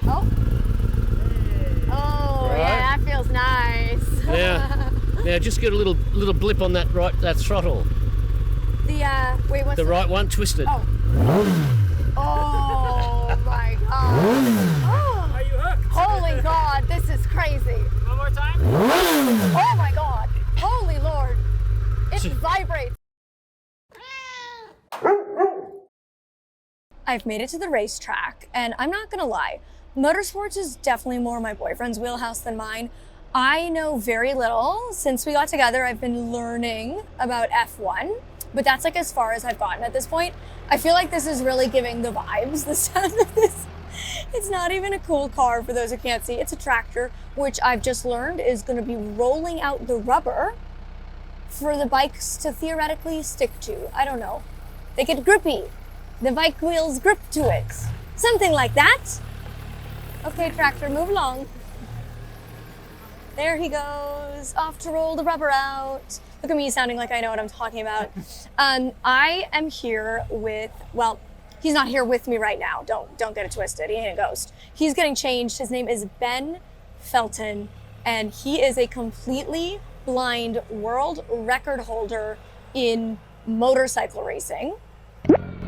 Oh. Oh, right. Yeah, that feels nice. Now just get a little blip on that throttle. Wait, what's the right one? Twisted. Oh. Oh my God. Oh. Are you hooked? Holy God, this is crazy. One more time. Oh my God. Holy Lord. It vibrates. I've made it to the racetrack, and I'm not gonna lie, motorsports is definitely more my boyfriend's wheelhouse than mine. I know very little. Since we got together, I've been learning about F1, but that's like as far as I've gotten at this point. I feel like this is really giving the vibes, the sound of this. It's not even a cool car for those who can't see. It's a tractor, which I've just learned is gonna be rolling out the rubber for the bikes to theoretically stick to. I don't know. They get grippy. The bike wheels grip to it. Something like that. Okay, tractor, move along. There he goes, off to roll the rubber out. Look at me sounding like I know what I'm talking about. I am here with, well, he's not here with me right now. Don't get it twisted, he ain't a ghost. He's getting changed. His name is Ben Felten, and he is a completely blind world record holder in motorcycle racing.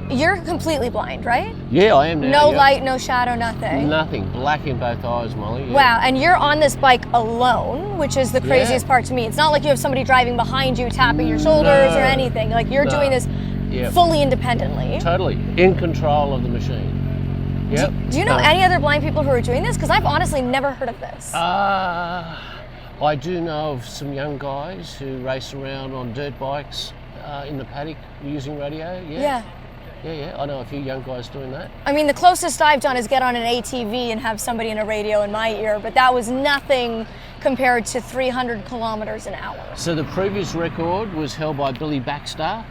You're completely blind, right? Yeah, I am now. No light, no shadow, nothing. Nothing. Black in both eyes, Molly. Yeah. Wow, and you're on this bike alone, which is the craziest part to me. It's not like you have somebody driving behind you, tapping your shoulders or anything. Like you're doing this fully independently. Totally. In control of the machine. Yep. Do you know any other blind people who are doing this? Because I've honestly never heard of this. I do know of some young guys who race around on dirt bikes in the paddock using radio. Yeah, I know a few young guys doing that. I mean, the closest I've done is get on an ATV and have somebody in a radio in my ear, but that was nothing compared to 300 kilometers an hour. So the previous record was held by Billy Baxter.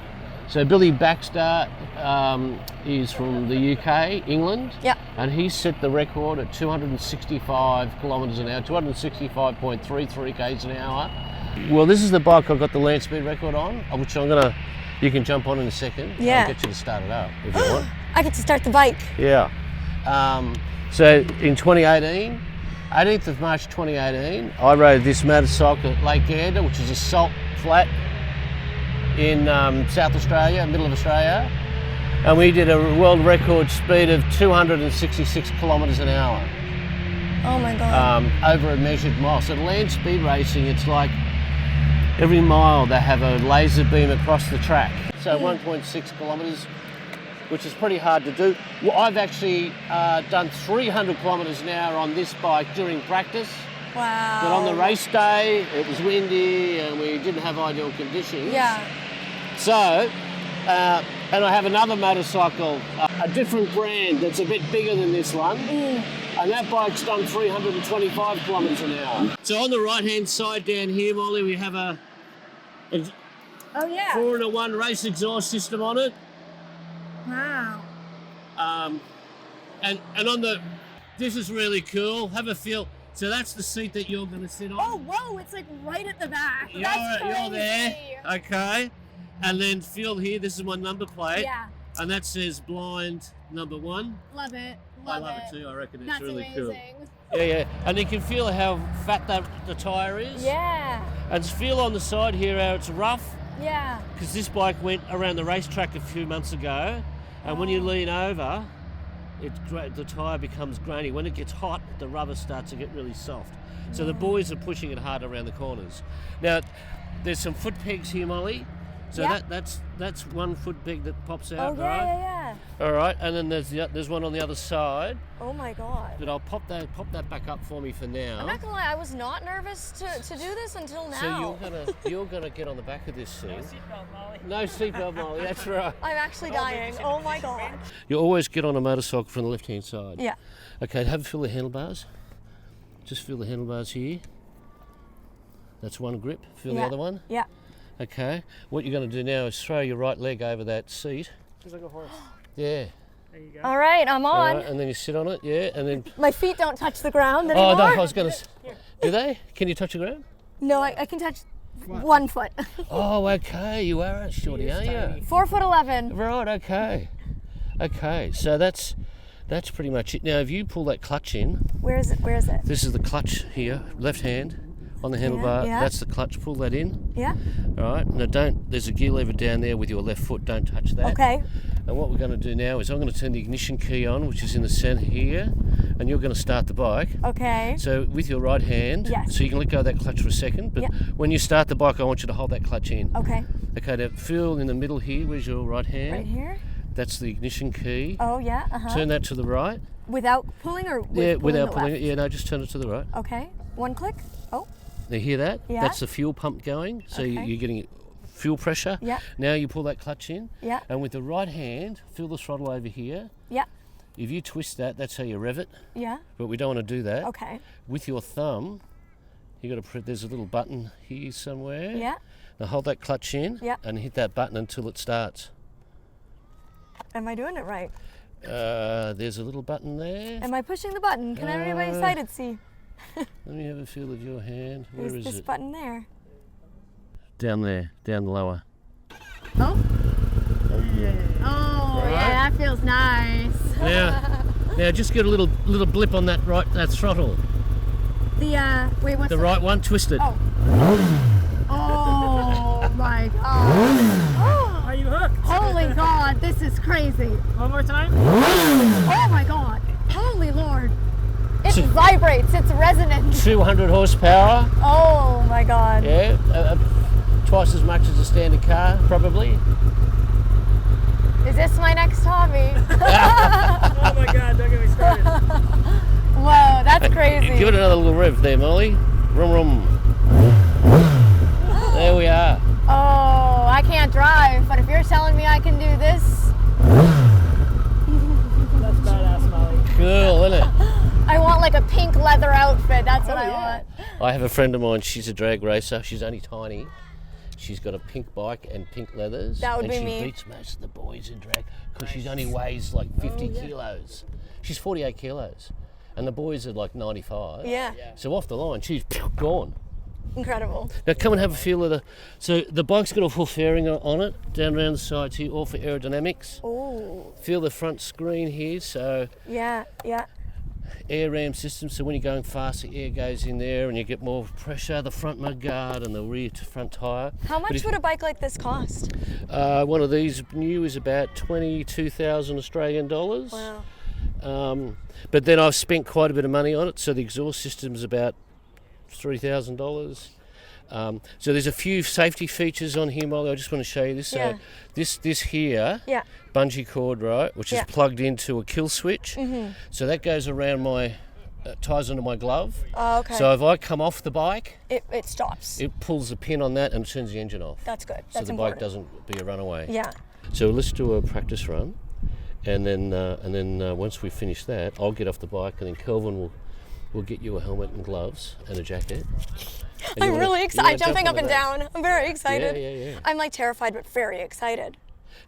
So Billy Baxter is from the UK, England. Yeah. And he set the record at 265 kilometers an hour, 265.33 k's an hour. Well, this is the bike I've got the land speed record on, which you can jump on in a second. Yeah. I'll get you to start it up if you want. I get to start the bike. Yeah. So in 2018, 18th of March 2018, I rode this motorcycle at Lake Gander, which is a salt flat in South Australia, middle of Australia. And we did a world record speed of 266 kilometres an hour. Oh my God. Over a measured mile. So land speed racing, it's like every mile they have a laser beam across the track. So 1.6 kilometres, which is pretty hard to do. Well, I've actually done 300 kilometres an hour on this bike during practice. Wow. But on the race day, it was windy and we didn't have ideal conditions. Yeah. So, and I have another motorcycle, a different brand that's a bit bigger than this one. And that bike's done 325 kilometres an hour. So on the right-hand side down here, Molly, we have a 4-in-1 race exhaust system on it. Wow. And on this is really cool. Have a feel. So that's the seat that you're going to sit on. Oh, whoa, it's like right at the back. You're That's there. Okay. And then feel here, this is my number plate. Yeah. And that says blind number 1. Love it. I love it too. I reckon it's That's really amazing. cool. Yeah. And you can feel how fat the tyre is. Yeah. And feel on the side here how it's rough. Yeah. Because this bike went around the racetrack a few months ago. And when you lean over, the tyre becomes grainy. When it gets hot, the rubber starts to get really soft. So the boys are pushing it hard around the corners. Now, there's some foot pegs here, Molly. So that's one foot peg that pops out, Oh, right? yeah. All right, and then there's one on the other side. Oh my God. But I'll pop that back up for me for now. I'm not gonna lie, I was not nervous to do this until now. So you're gonna get on the back of this thing. No seatbelt, Molly. No seatbelt, Molly. That's right. I'm actually dying. Oh my God. You always get on a motorcycle from the left-hand side. Yeah. Okay, have a feel the handlebars. Just feel the handlebars here. That's one grip. Feel the other one. Yeah. Okay. What you're going to do now is throw your right leg over that seat. Just like a horse. Yeah. There you go. All right, I'm on. All right, and then you sit on it. Yeah, and then. My feet don't touch the ground anymore. Oh no, I was going to. Do they? Can you touch the ground? No, I can touch 1 foot. Oh, okay. You are a shorty, aren't you? 4'11". Right. Okay. Okay. So that's That's pretty much it. Now, if you pull that clutch in, Where is it? this is the clutch here, left hand on the handlebar. yeah. That's the clutch. Pull that in. Yeah. All right. Now, there's a gear lever down there with your left foot. Don't touch that. Okay. And what we're going to do now is I'm going to turn the ignition key on, which is in the centre here, and you're going to start the bike. Okay. So with your right hand, Yes. so you can let go of that clutch for a second, but Yep. when you start the bike, I want you to hold that clutch in. Okay. Okay, now feel in the middle here, where's your right hand? Right here. That's the ignition key. Oh yeah. Uh-huh. Turn that to the right. Without pulling or with Yeah, pulling without the pulling left? it. Yeah, no, just turn it to the right. Okay. One click. Oh. Now hear that? Yeah. That's the fuel pump going, so Okay. you're getting fuel pressure. Yeah. Now you pull that clutch in, Yeah. and with the right hand, feel the throttle over here. Yeah. If you twist that, that's how you rev it, Yeah. but we don't want to do that. Okay. With your thumb, you got to there's a little button here somewhere. Yeah. Now hold that clutch in Yeah. and hit that button until it starts. Am I doing it right? There's a little button there. Am I pushing the button? Can everybody sighted see? Let me have a feel of your hand. Where There's is this it? button there. Down there, down lower. Oh. Oh yeah, that feels nice. Now just get a little blip on that throttle. The wait, what's The right one, twist it. Oh. Oh my god. Are you hooked? Holy god, this is crazy. One more time. Oh my god. Holy lord. It vibrates, it's resonant. 200 horsepower. Oh my god. Yeah, twice as much as a standard car, probably. Is this my next hobby? Oh my god, don't get me started. Whoa, that's crazy. Give it another little rev there, Molly. Rum rum. There we are. Oh, I can't drive, but if you're telling me I can do this, That's badass, Molly. Cool, isn't it? I want like a pink leather outfit. That's what I want. I have a friend of mine, she's a drag racer. She's only tiny. She's got a pink bike and pink leathers. That would and be she me. beats most of the boys in drag because she only weighs like 50 kilos. She's 48 kilos. And the boys are like 95. Yeah. So off the line, she's gone. Incredible. Now come and have a feel of the... So the bike's got a full fairing on it, down around the sides here, all for aerodynamics. Oh. Feel the front screen here, so Yeah, yeah. air ram system, so when you're going fast, the air goes in there and you get more pressure, the front mud guard and the rear front tyre. How much would a bike like this cost? One of these new is about 22,000 Australian dollars. Wow. But then I've spent quite a bit of money on it, so the exhaust system's about $3,000. So there's a few safety features on here, Molly. I just want to show you this. Yeah. So this here, Yeah. bungee cord, right, which Yeah. is plugged into a kill switch. So that goes around my, ties onto my glove. Oh, okay. So if I come off the bike, it stops. it pulls the pin on that and turns the engine off. That's good. So That's the important. bike doesn't be a runaway. Yeah. So let's do a practice run, and then once we finish that, I'll get off the bike, and then Kelvin will get you a helmet and gloves and a jacket. And I'm you really wanna excited. jump Jumping up on and that. down. I'm very excited. Yeah. I'm like terrified but very excited.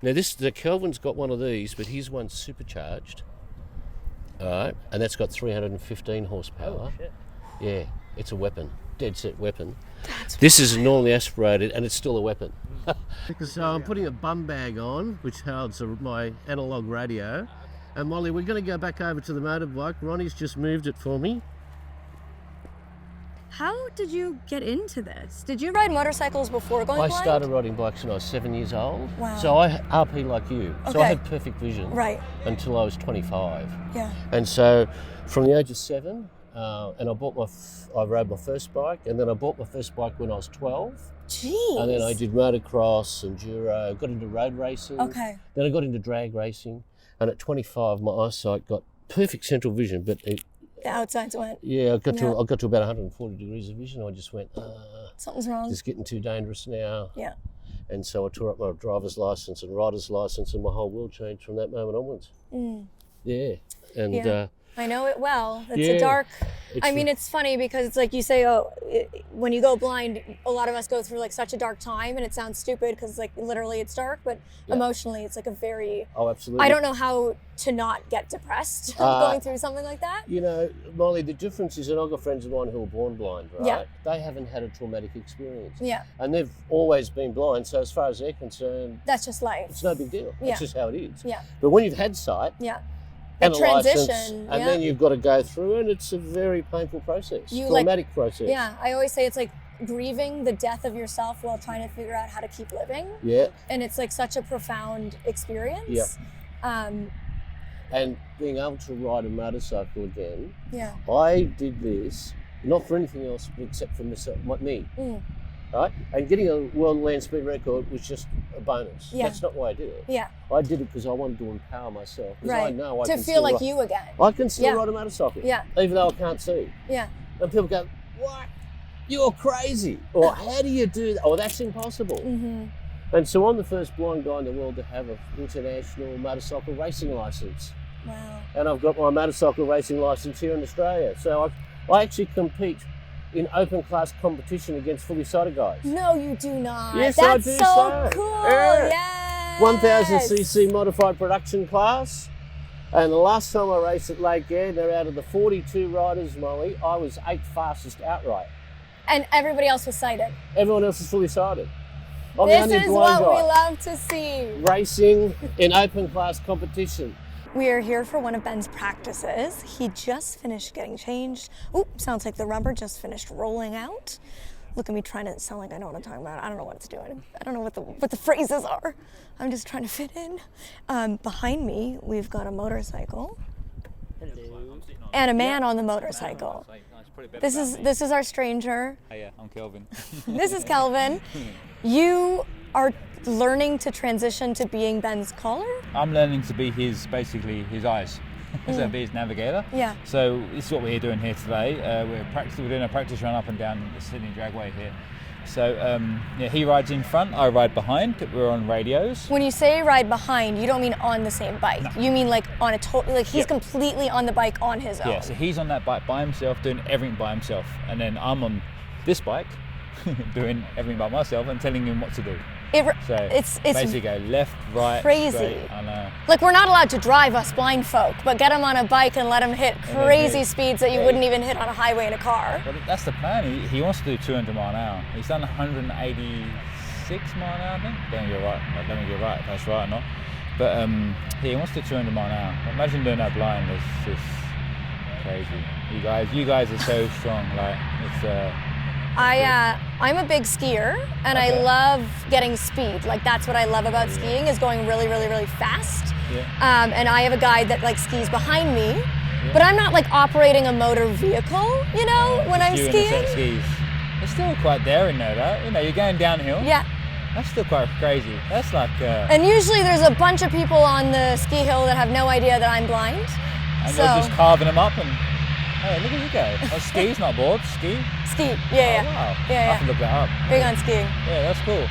Now the Kelvin's got one of these, but his one's supercharged. All right, and that's got 315 horsepower. Oh, shit. Yeah, it's a weapon, dead set weapon. This is normally aspirated, and it's still a weapon. So I'm putting a bum bag on, which holds my analog radio. And Molly, we're going to go back over to the motorbike. Ronnie's just moved it for me. How did you get into this? Did you ride motorcycles before going I blind? started riding bikes when I was 7 years old. Wow. So I RP like you. So I Okay. had perfect vision. Right. Until I was 25. Yeah. And so from the age of 7, and I rode my first bike, and then I bought my first bike when I was 12. Jeez. And then I did motocross, enduro, got into road racing. Okay. Then I got into drag racing. And at 25, my eyesight got perfect central vision, but The outsides went. I got Yeah. to about 140 degrees of vision. I just went, Something's wrong. it's getting too dangerous now. Yeah. And so I tore up my driver's license and rider's license, and my whole world changed from that moment onwards. Yeah. And Yeah. I know it well. It's Yeah. a dark. It's I mean, it's funny because it's like you say, when you go blind, a lot of us go through like such a dark time, and it sounds stupid because like literally it's dark, but emotionally it's like a very. oh, absolutely. I don't know how to not get depressed going through something like that. You know, Molly, the difference is that I've got friends of mine who were born blind, right? Yeah. They haven't had a traumatic experience. Yeah, And they've always been blind, so as far as they're concerned, that's just life. it's no big deal. Yeah. It's just how it is. Yeah, But when you've had sight, yeah, The and a license, transition, and yeah. then you've got to go through, and it's a very painful process, traumatic process. Yeah, I always say it's like grieving the death of yourself while trying to figure out how to keep living. Yeah. And it's like such a profound experience. Yeah. And being able to ride a motorcycle again, Yeah. I did this not for anything else except for myself, me. Right? And getting a world land speed record was just a bonus. Yeah. That's not why I did it. Yeah. I did it because I wanted to empower myself. Because Right. I know I to can feel still like ride, you again. I can still Yeah. ride a motorcycle. Yeah. Even though I can't see. Yeah. And people go, what? You're crazy. Or how do you do that? Oh, that's impossible. Mm-hmm. And so I'm the first blind guy in the world to have an international motorcycle racing license. Wow. And I've got my motorcycle racing license here in Australia. So I actually compete in open class competition against fully sighted guys. No, you do not. Yes, That's I do so so. cool. Yeah. Yes. 1000cc modified production class. And the last time I raced at Lake Gander, out of the 42 riders, Molly, I was 8th fastest outright. And everybody else was sighted. Everyone else is fully sighted. I'm the This only is blind what we guy love to see. racing in open class competition. We are here for one of Ben's practices. He just finished getting changed. Oop, sounds like the rubber just finished rolling out. Look at me trying to sound like I know what I'm talking about. I don't know what it's doing. I don't know what the phrases are. I'm just trying to fit in. Behind me, we've got a motorcycle and a man on the motorcycle. This is our stranger. Hey, yeah, I'm Kelvin. This is Kelvin. You are learning to transition to being Ben's collar? I'm learning to be basically his eyes. So be his navigator. Yeah. So this is what we're doing here today. We're doing a practice run up and down the Sydney Dragway here. So he rides in front, I ride behind. We're on radios. When you say ride behind, you don't mean on the same bike. No. You mean like on a he's completely on the bike on his own. Yeah, so he's on that bike by himself, doing everything by himself. And then I'm on this bike, doing everything by myself and telling him what to do. It's basically go left, right, crazy. straight, and, like we're not allowed to drive us blind folk, but get him on a bike and let him hit crazy speeds that you wouldn't even hit on a highway in a car. Well, that's the plan. He wants to do 200 mile an hour. He's done 186 mile an hour, I think. I don't know if you're right, if that's right or not. But he wants to do 200 mile an hour. Imagine doing that blind. It's just crazy. You guys are so strong. Like it's. I'm a big skier and I love getting speed. Like that's what I love about skiing is going really, really, really fast. Yeah. And I have a guide that like skis behind me, but I'm not like operating a motor vehicle, you know, when I'm you skiing. And a set of skis. It's still quite daring though, right? You know, you're going downhill. Yeah. That's still quite crazy. That's like. And usually there's a bunch of people on the ski hill that have no idea that I'm blind. And you're just carving them up and. Hey, look at you go. Oh, skis, not boards. Ski? Ski, yeah. Oh, wow. Yeah. I have to look that up. Big on skiing. Yeah, that's cool.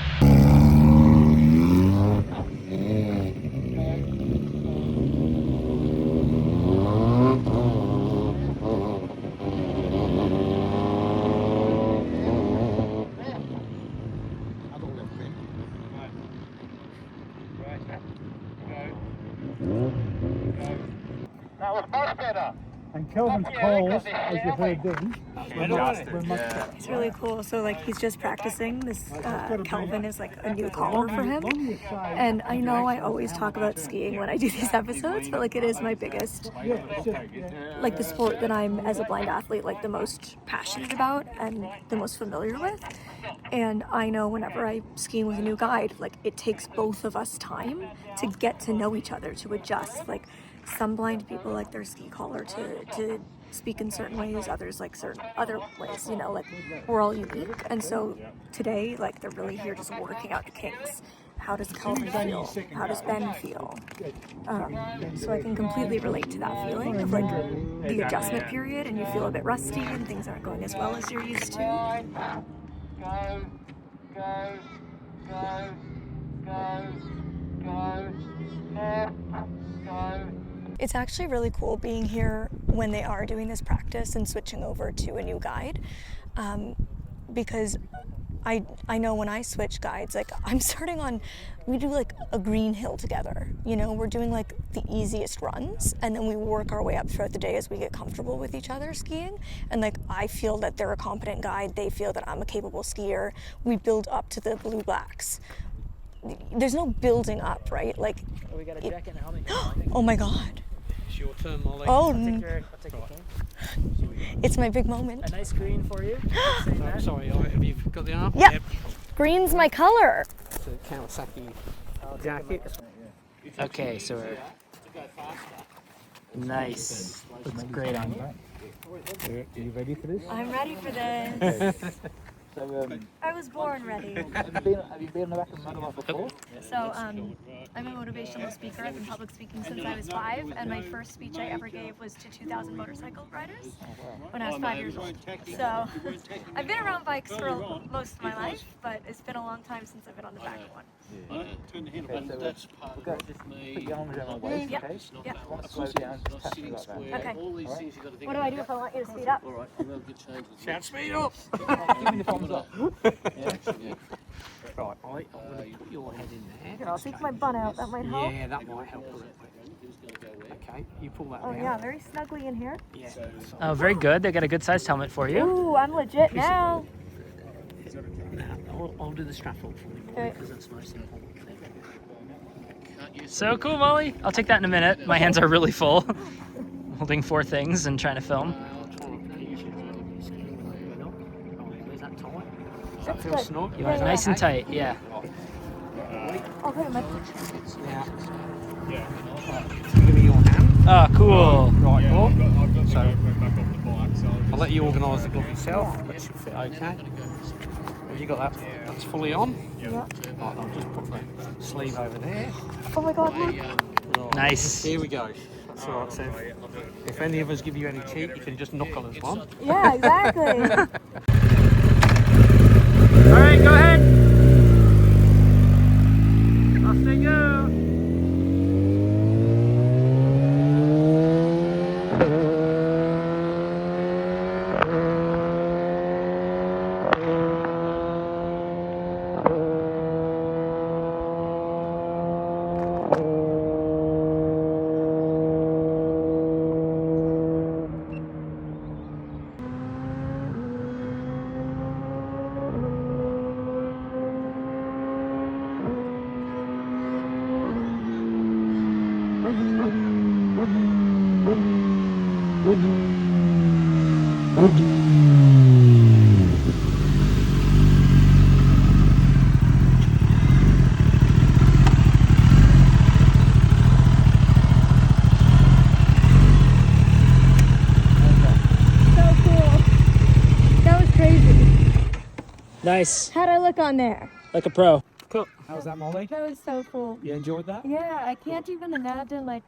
That was much better. And Kelvin's calls, as you heard then, It's really cool. So like he's just practicing this. Kelvin is like a new collar for him. And I know I always talk about skiing when I do these episodes, but like it is my biggest, like the sport that I'm as a blind athlete like the most passionate about and the most familiar with. And I know whenever I'm skiing with a new guide, like it takes both of us time to get to know each other, to adjust. Like some blind people like their ski collar to speak in certain ways, others like certain other ways, you know, like we're all unique. And so today, like they're really here just working out the kinks. How does Kelvin feel? How does Ben feel? So I can completely relate to that feeling of like the adjustment period and you feel a bit rusty and things aren't going as well as you're used to. It's actually really cool being here when they are doing this practice and switching over to a new guide, because I know when I switch guides, like I'm starting on, we do like a green hill together, you know, we're doing like the easiest runs and then we work our way up throughout the day as we get comfortable with each other skiing. And like I feel that they're a competent guide, they feel that I'm a capable skier, we build up to the blue blacks. There's no building up, right? Like, we got a jacket and helmet. oh my God. your turn, Molly. Oh, I'll take your game. it's my big moment. A nice green for you. Oh, sorry, have you got the arm? Yep. Green's my color. It's a Kawasaki jacket. Okay, so we're nice. Looks great on you. Are you ready for this? I'm ready for this. So, I was born ready. have you been on the back of a motorbike before? So I'm a motivational speaker. I've been public speaking since I was 5, and my first speech I ever gave was to 2,000 motorcycle riders when I was 5 years old. So I've been around bikes for most of my life, but it's been a long time since I've been on the back of one. Turn the handle. Okay, so That's part we've got of just me. put your arms around my waist, Yep. okay? Yep. I want to slow down, just tap you Sitting like that. square. Okay. All these things you've got to think What do I do if I want you to speed up? All right, and they'll get changed. Shout speed up! Give me the thumbs up. Yeah. Right, I'm going to put your head in there. Here, I'll take my bun out. That might help. Yeah, that might help a little bit. Okay, you pull that Oh down. yeah, very snugly in here. Yeah. Oh, very good. They got a good sized helmet for you. Ooh, I'm legit now. Now, I'll do the strap up for you, Okay. because that's nice and important. So cool, Molly. I'll take that in a minute. My hands are really full. Holding 4 things and trying to film. Where's that tight? Does that That's feel good. snug? Yeah, yeah. Nice and tight, yeah. Okay, my Now, give me your hand. Oh, cool. Right, glove. So, I'll let you organise the glove yourself. That should fit okay. Have you got that? That's fully on? Yeah. Right, I'll just put the sleeve over there. Oh my god, look. Right, Nice. Here we go. That's all right, so if any of us give you any cheat, you can just knock on us one. Yeah, exactly. All right, go ahead. Off they go. Nice. How'd I look on there? Like a pro. Cool. How was that, Molly? That was so cool. You enjoyed that? Yeah, I can't even imagine like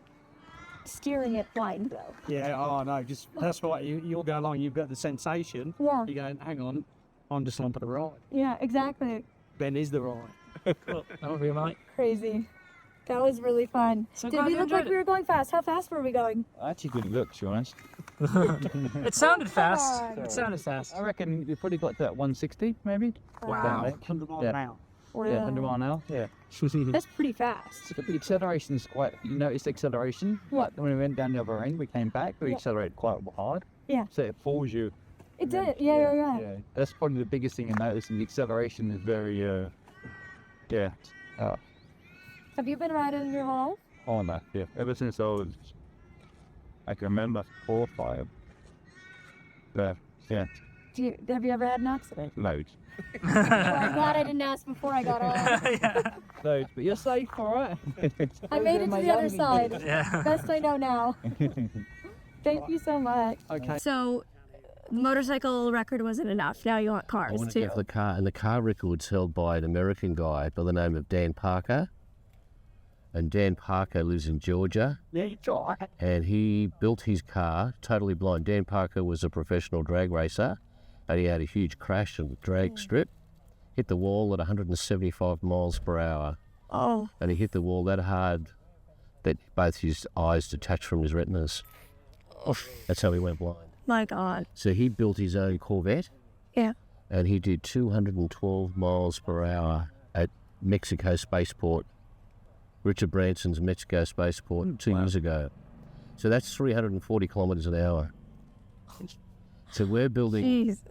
steering it blind though. Yeah, oh no, just that's why you'll go along, you've got the sensation. Yeah. You're going, hang on, I'm just on for the ride. Yeah, exactly. Ben is the ride. Cool. Over you, Molly. Crazy. That was really fun. So Did glad we you look like enjoyed we were going fast? How fast were we going? I actually couldn't look, to be honest. It sounded fast. on. It sounded fast. I reckon you probably got to that 160, maybe. Wow. 100 miles Yeah. an hour. Yeah, 100 mile an hour. Yeah. That's pretty fast. But the acceleration's quite. You noticed the acceleration? What? When we went down the other end, we came back. We Yeah. accelerated quite hard. Yeah. So it falls you. It did. Yeah. Yeah. That's probably the biggest thing I noticed. And the acceleration is very. Yeah. Have you been riding your whole life? Oh no. Yeah. Ever since I can remember 4 or 5. Yeah. Have you ever had an accident? Loads. Well, I'm glad I didn't ask before I got on. Loads. But you're safe, all right. I made it to the other side. Yeah. Best I know now. Thank you so much. Okay. So, motorcycle record wasn't enough. Now you want I cars want to too. go for the car, and the car record's held by an American guy by the name of Dan Parker. And Dan Parker lives in Georgia, Yeah, you try. and he built his car totally blind. Dan Parker was a professional drag racer, and he had a huge crash on the drag strip, hit the wall at 175 miles per hour, Oh, and he hit the wall that hard that both his eyes detached from his retinas. That's how he went blind. my God. So he built his own Corvette, Yeah. and he did 212 miles per hour at Mexico Spaceport, Richard Branson's Mexico Spaceport 2 years ago. So that's 340 kilometres an hour. So we're building, Jesus.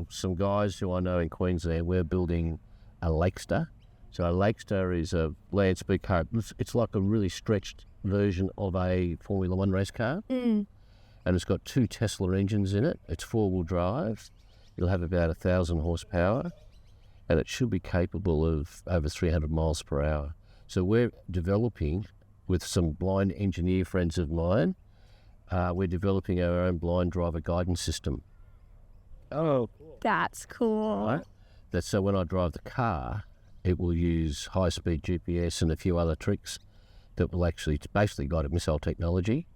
some guys who I know in Queensland, we're building a Lakester. So a Lakester is a land speed car. It's like a really stretched version of a Formula One race car. And it's got 2 Tesla engines in it. It's 4-wheel drive. It'll have about 1,000 horsepower, and it should be capable of over 300 miles per hour. So we're developing, with some blind engineer friends of mine, we're developing our own blind driver guidance system. Oh, That's cool. Right? That's so when I drive the car, it will use high-speed GPS and a few other tricks that will actually, it's basically guided missile technology.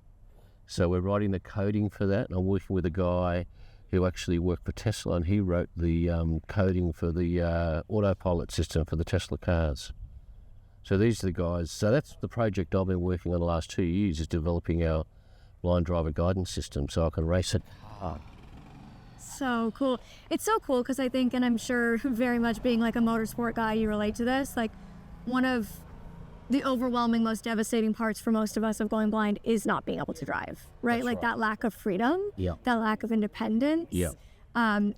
So we're writing the coding for that, and I'm working with a guy who actually worked for Tesla, and he wrote the coding for the autopilot system for the Tesla cars. So these are the guys. So that's the project I've been working on the last 2 years, is developing our blind driver guidance system so I can race it hard. So cool. It's so cool because I think, and I'm sure very much being like a motorsport guy, you relate to this, like one of the overwhelming, most devastating parts for most of us of going blind is not being able to drive, right? That's like right. that lack of freedom, Yeah. that lack of independence. Yeah.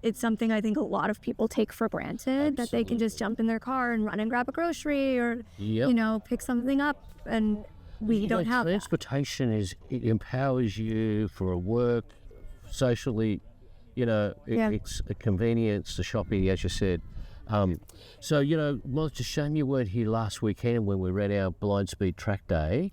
It's something I think a lot of people take for granted, that they can just jump in their car and run and grab a grocery or, Yep. you know, pick something up, and we don't have that. Transportation it empowers you for work, socially, you know, it's a convenience, the shopping, as you said. So, you know, well, it's a shame you weren't here last weekend when we ran our blind speed track day.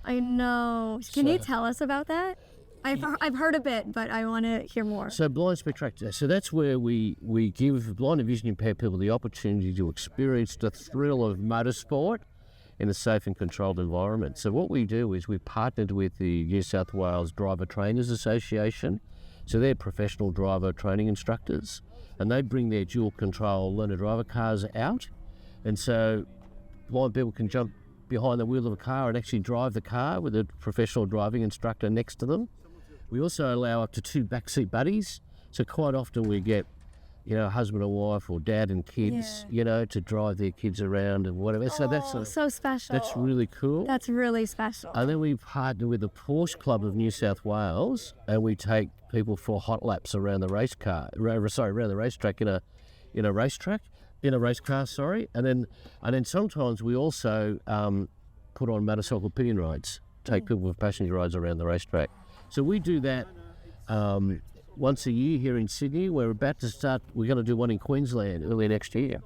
I know. Can you tell us about that? I've heard a bit, but I want to hear more. So blind speed track day, so that's where we give blind and vision impaired people the opportunity to experience the thrill of motorsport in a safe and controlled environment. So what we do is we've partnered with the New South Wales Driver Trainers Association. So they're professional driver training instructors, and they bring their dual control learner driver cars out, and so blind people can jump behind the wheel of a car and actually drive the car with a professional driving instructor next to them. We also allow up to 2 backseat buddies, so quite often we get, you know, husband and wife or dad and kids, you know, to drive their kids around and whatever. So that's so special. That's really cool. That's really special. And then we partner with the Porsche Club of New South Wales, and we take people for hot laps around the race racetrack in a race car. And then sometimes we also put on motorcycle pillion rides, take people for passenger rides around the racetrack. So we do that once a year here in Sydney. We're about to start. We're going to do one in Queensland early next year.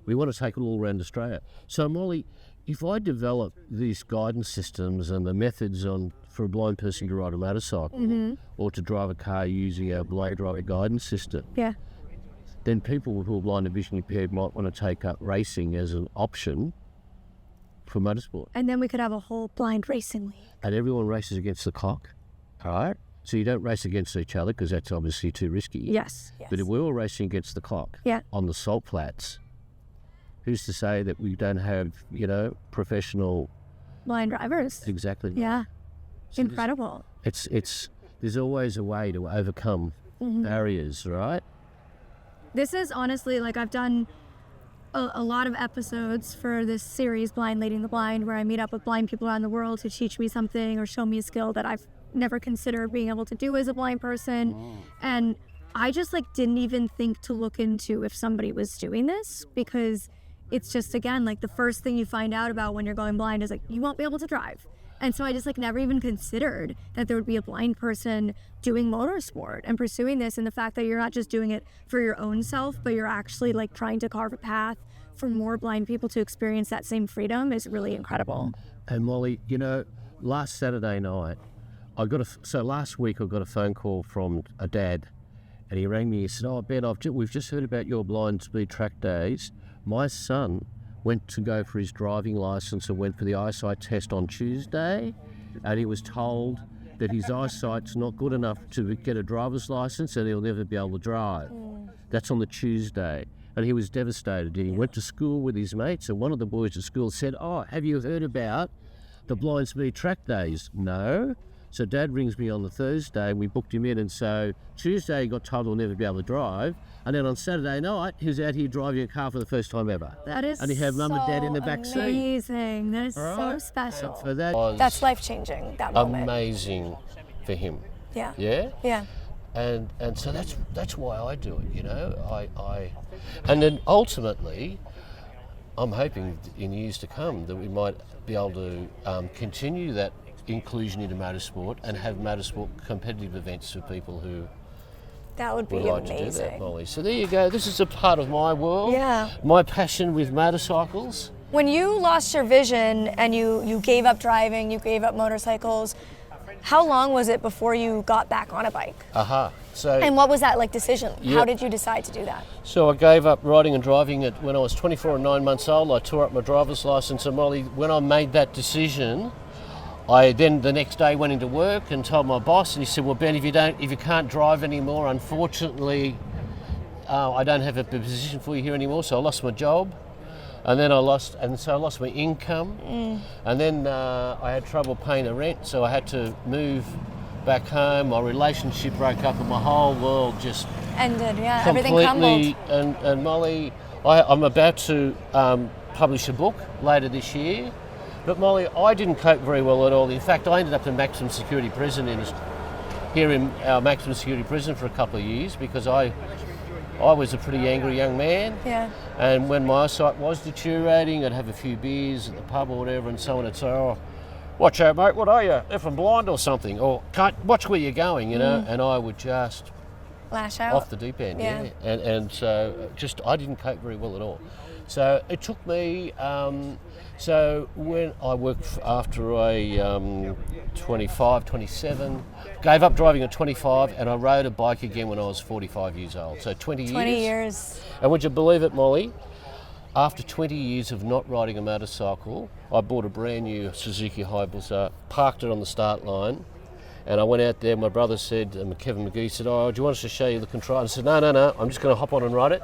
We want to take it all around Australia. So Molly, if I develop these guidance systems and the methods for a blind person to ride a motorcycle or to drive a car using our blind driver guidance system, then people who are blind and vision impaired might want to take up racing as an option for motorsport. And then we could have a whole blind racing league. And everyone races against the clock, all right? So you don't race against each other because that's obviously too risky. Yes. But if we're all racing against the clock on the salt flats, who's to say that we don't have, you know, professional blind drivers? Exactly. Yeah. So incredible. There's always a way to overcome barriers, right? This is honestly, like, I've done a lot of episodes for this series, Blind Leading the Blind, where I meet up with blind people around the world to teach me something or show me a skill that I've never considered being able to do as a blind person. And I just didn't even think to look into if somebody was doing this, because it's just, again, the first thing you find out about when you're going blind is you won't be able to drive. And so I just never even considered that there would be a blind person doing motorsport and pursuing this, and the fact that you're not just doing it for your own self, but you're actually trying to carve a path for more blind people to experience that same freedom is really incredible. And Molly, you know, last Saturday night, last week I got a phone call from a dad, and he rang me. He said, "Oh Ben, we've just heard about your blind speed track days. My son went to go for his driving license and went for the eyesight test on Tuesday, and he was told that his eyesight's not good enough to get a driver's license and he'll never be able to drive." That's on the Tuesday. And he was devastated. He went to school with his mates, and one of the boys at school said, "Oh, have you heard about the blind speed track days?" No. So Dad rings me on the Thursday, and we booked him in, and so Tuesday he got told he'll never be able to drive, and then on Saturday night he was out here driving a car for the first time ever. That is and he had Mum and Dad in the back seat. Amazing. That is so special. For that was That's life-changing, that moment. amazing for him. Yeah. Yeah? Yeah. And so that's why I do it, you know. And then ultimately, I'm hoping in years to come that we might be able to continue that inclusion into motorsport and have motorsport competitive events for people who That would be would like amazing. to do that, Molly. So there you go. This is a part of my world. Yeah. My passion with motorcycles. When you lost your vision and you gave up driving, you gave up motorcycles, how long was it before you got back on a bike? So, And what was that like decision? Yeah. How did you decide to do that? so I gave up riding and driving when I was 24 and 9 months old. I tore up my driver's license, and Molly, when I made that decision, I then the next day went into work and told my boss, and he said, "Well, Ben, if you can't drive anymore, unfortunately, I don't have a position for you here anymore." So I lost my job, and then I lost my income, and then I had trouble paying the rent, so I had to move back home. My relationship broke up, and my whole world just Ended, yeah, everything completely. crumbled. And Molly, I'm about to publish a book later this year. But Molly, I didn't cope very well at all. In fact, I ended up in maximum security prison here in our maximum security prison for a couple of years because I was a pretty angry young man. Yeah. And when my eyesight was deteriorating, I'd have a few beers at the pub or whatever, and someone would say, "Oh, watch out, mate, what are you? If I'm blind or something, or can't watch where you're going," you know, and I would just Lash out. off the deep end, yeah. And so just I didn't cope very well at all. So it took me. So when I worked after I 25, 27, gave up driving at 25, and I rode a bike again when I was 45 years old. So 20 years. 20 years. And would you believe it, Molly? After 20 years of not riding a motorcycle, I bought a brand new Suzuki Hayabusa, parked it on the start line, and I went out there. My brother said, Kevin McGee said, "Oh, do you want us to show you the control?" I said, no, I'm just going to hop on and ride it.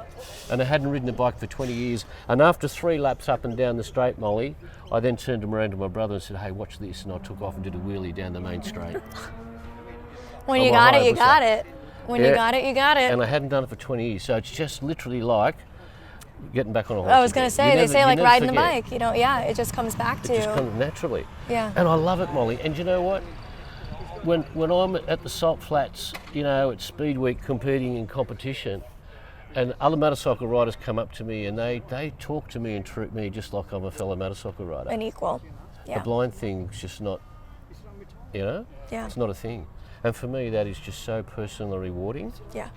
And I hadn't ridden a bike for 20 years. And after 3 laps up and down the straight, Molly, I then turned around to my brother and said, "Hey, watch this." And I took off and did a wheelie down the main straight. When on you my got it, you Hayabusa. got it. When you Yeah. got it, you got it. And I hadn't done it for 20 years. So it's just literally like getting back on a horse. I was going to again. say, You they never- say you like never riding a forget. bike, you know, yeah, it just comes back to It just you. comes naturally. Yeah. And I love it, Molly. And you know what? When I'm at the Salt Flats, you know, at Speed Week competing in competition, and other motorcycle riders come up to me and they talk to me and treat me just like I'm a fellow motorcycle rider. An equal. The Yeah. blind thing's just not, you know, Yeah. it's not a thing. And for me, that is just so personally rewarding. Yeah.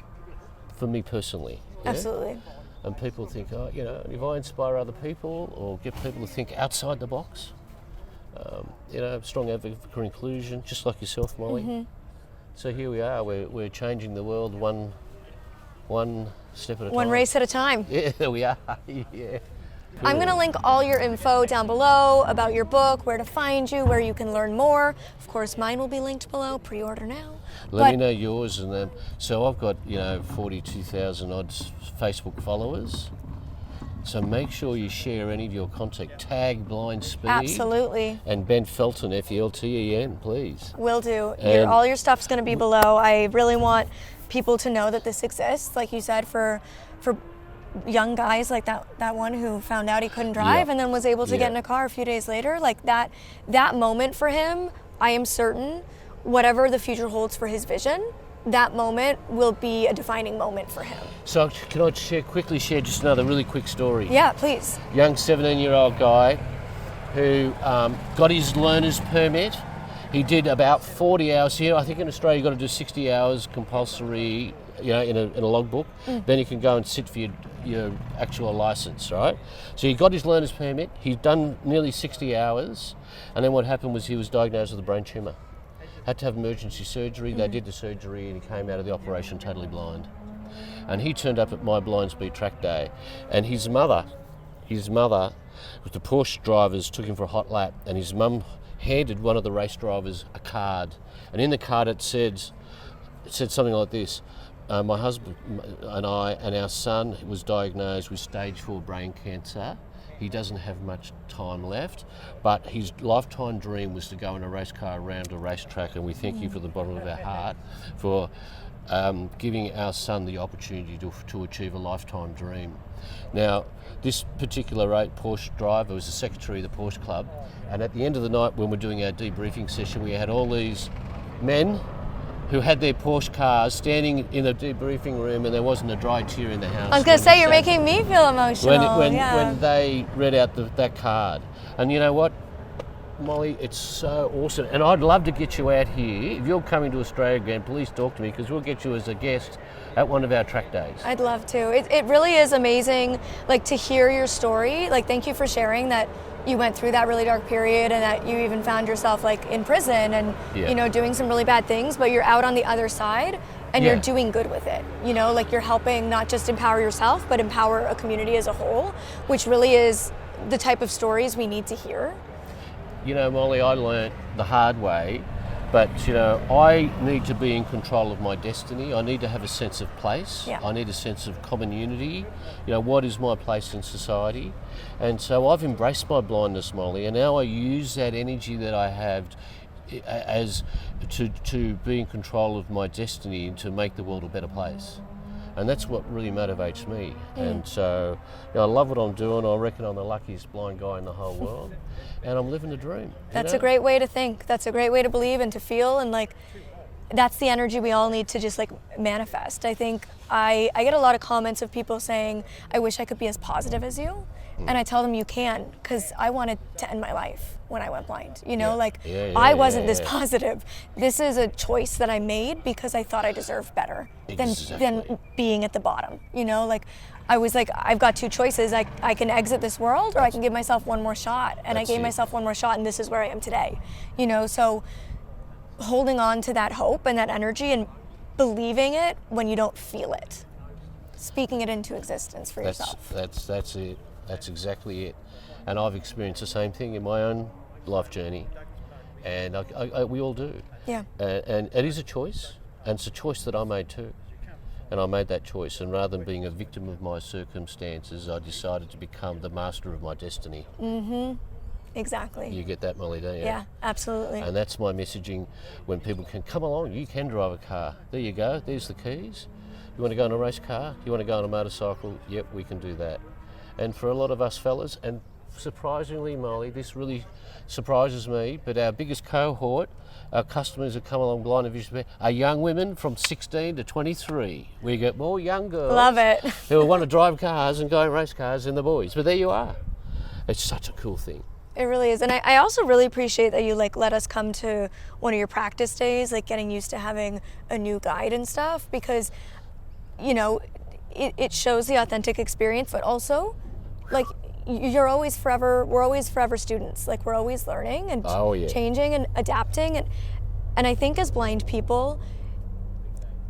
For me personally. yeah? Absolutely. And people think, oh, you know, if I inspire other people or get people to think outside the box, you know, strong advocate for inclusion, just like yourself, Molly. Mm-hmm. So here we are. We're changing the world one step at a time. One race at a time. Yeah, there we are. Yeah. I'm going to link all your info down below about your book, where to find you, where you can learn more. Of course, mine will be linked below. Pre-order now. Let me know yours, and then so I've got 42,000 odd Facebook followers. So make sure you share any of your contact. Tag Blind Speed. Absolutely. And Ben Felten, Felten, please. Will do. And- All your stuff's going to be below. I really want people to know that this exists, like you said, for young guys like that one who found out he couldn't drive Yeah. and then was able to Yeah. get in a car a few days later. Like that moment for him, I am certain, whatever the future holds for his vision, that moment will be a defining moment for him. So can I quickly share just another really quick story? Yeah, please. Young 17-year-old guy who got his learner's permit. He did about 40 hours here. I think in Australia you've got to do 60 hours compulsory, in a logbook. Then you can go and sit for your actual license, right? So he got his learner's permit. He'd done nearly 60 hours, and then what happened was he was diagnosed with a brain tumour. Had to have emergency surgery. They did the surgery, and he came out of the operation totally blind. And he turned up at my Blind Speed track day, and his mother, with the Porsche drivers, took him for a hot lap, and his mum handed one of the race drivers a card, and in the card it said something like this: my husband and I and our son was diagnosed with stage 4 brain cancer. He doesn't have much time left, but his lifetime dream was to go in a race car around a racetrack, and we thank you from the bottom of our heart for giving our son the opportunity to achieve a lifetime dream. Now, this particular Porsche driver was the secretary of the Porsche Club, and at the end of the night when we're doing our debriefing session, we had all these men who had their Porsche cars standing in a debriefing room and there wasn't a dry tear in the house. I was going to say, you're making me feel emotional. When they read out that card. And you know what, Molly, it's so awesome. And I'd love to get you out here. If you're coming to Australia again, please talk to me, because we'll get you as a guest at one of our track days. I'd love to. It really is amazing, like, to hear your story. Like, thank you for sharing that you went through that really dark period and that you even found yourself like in prison and you know, doing some really bad things, but you're out on the other side and you're doing good with it. You know, like, you're helping not just empower yourself, but empower a community as a whole, which really is the type of stories we need to hear. You know, Molly, I learnt the hard way, but you know, I need to be in control of my destiny. I need to have a sense of place. I need a sense of common unity. You know, what is my place in society? And so I've embraced my blindness, Molly, and now I use that energy that I have as to be in control of my destiny and to make the world a better place. And that's what really motivates me. And so, you know, I love what I'm doing. I reckon I'm the luckiest blind guy in the whole world, and I'm living the dream. That's a great way to think. That's a great way to believe and to feel, and like, that's the energy we all need to just like manifest. I think I get a lot of comments of people saying, I wish I could be as positive as you. And I tell them you can, because I wanted to end my life when I went blind. You know, I wasn't this positive. This is a choice that I made because I thought I deserved better than being at the bottom. You know, like, I was like, I've got two choices. I can exit this world, or I can give myself one more shot. And I gave myself one more shot, and this is where I am today. You know, so holding on to that hope and that energy and believing it when you don't feel it. Speaking it into existence for yourself. That's it. That's exactly it. And I've experienced the same thing in my own life journey. And we all do. Yeah. And it is a choice. And it's a choice that I made too. And I made that choice. And rather than being a victim of my circumstances, I decided to become the master of my destiny. Exactly. You get that, Molly, don't you? Yeah, absolutely. And that's my messaging when people can come along. You can drive a car. There you go. There's the keys. You want to go in a race car? You want to go on a motorcycle? Yep, we can do that. And for a lot of us fellas, and surprisingly, Molly, this really surprises me, but our biggest cohort, our customers who come along blind and visually, are young women from 16 to 23. We get more young girls. Love it. Who want to drive cars and go in race cars than the boys. But there you are. It's such a cool thing. It really is. And I also really appreciate that you like let us come to one of your practice days, like getting used to having a new guide and stuff, because, you know, it shows the authentic experience, but also, like, we're always forever students. Like, we're always learning and changing and adapting. And I think as blind people,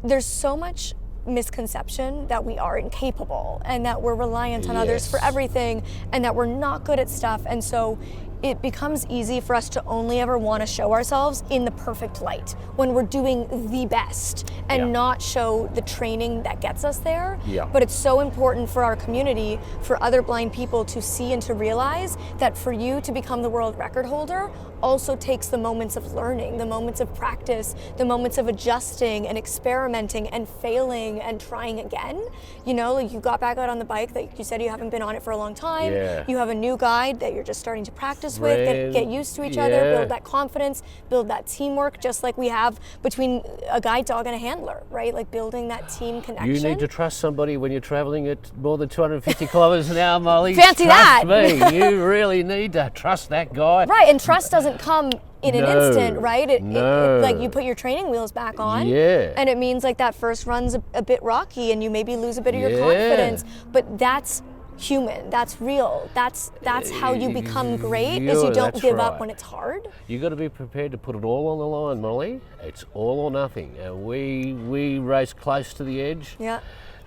there's so much misconception that we are incapable and that we're reliant on others for everything and that we're not good at stuff. And so it becomes easy for us to only ever want to show ourselves in the perfect light when we're doing the best and not show the training that gets us there. But it's so important for our community, for other blind people to see and to realize that for you to become the world record holder also takes the moments of learning, the moments of practice, the moments of adjusting and experimenting and failing and trying again. You know, like, you got back out on the bike, that you said you haven't been on it for a long time. You have a new guide that you're just starting to practice with, get used to each other, build that confidence, build that teamwork, just like we have between a guide dog and a handler, right? Like, building that team connection. You need to trust somebody when you're traveling at more than 250 kilometres an hour, Molly. Fancy trust that. me. You really need to trust that guy. Right, and trust doesn't come in an instant, right? It, like, you put your training wheels back on, and it means like that first run's a bit rocky and you maybe lose a bit of your confidence, but that's human, that's real, that's how you become great, is you don't give up when it's hard. You got to be prepared to put it all on the line, Molly. It's all or nothing, and we race close to the edge.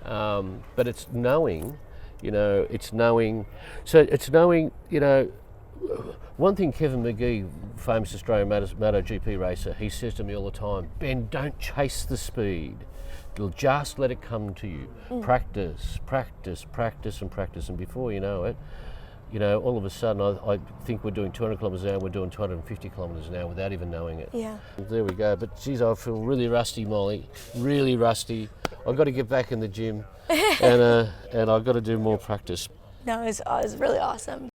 But it's knowing, you know, you know, one thing Kevin McGee, famous Australian MotoGP racer, he says to me all the time, Ben, don't chase the speed. Just let it come to you. Practice, practice, practice and practice. And before you know it, you know, all of a sudden I think we're doing 200 kilometres an hour, we're doing 250 kilometres an hour without even knowing it. There we go. But geez, I feel really rusty, Molly, really rusty. I've got to get back in the gym and I've got to do more practice. No, it was really awesome.